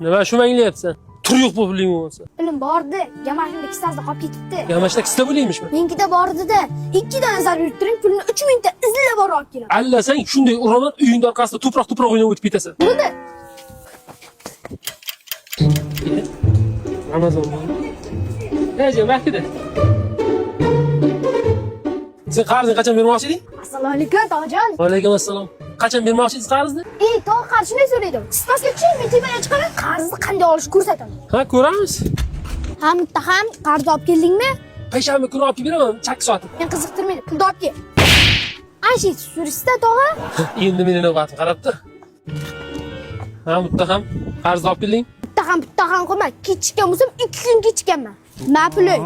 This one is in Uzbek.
Nima shu manglayapsan? Tur yo'q bu puling bo'lsa. Pulim bordi. Gamashimda ikkitasi qolib ketibdi. Gamashda ikkita bo'lingmishmi? Menikida bordida. 2 dona zarb yurib turing, pulni 3 mingta izlab borib olib kelaman. Allasang shunday uraman, uying orqasida to'proq o'ynab o'tib ketasan. Bo'ldi. Amazon. Nega vaqtida? Sen qarzni qachon bermoqchi eding? Assalomu alaykum, tog'jon. Va alaykum assalom. Qachon bermoqchi edingiz qarzni? Tog' qarshimda so'raydim. Sipasga tushing, men tepaga chiqaman, qarzni qanday olish ko'rsataman. Ha, ko'ramiz. Ha, muttaham, qarz olib keldingmi? Payshanba kuni olib beraman, chak soati. Men qiziqtirmaydi, pulni olib kel. Anshi surishda tog'a. Endi meni navbatim qarabdi. Ha, muttaham, qarz olib kelding? Muttaham qo'yma, kechikkan bo'lsam 2 kun kechikkanman. Ma puling.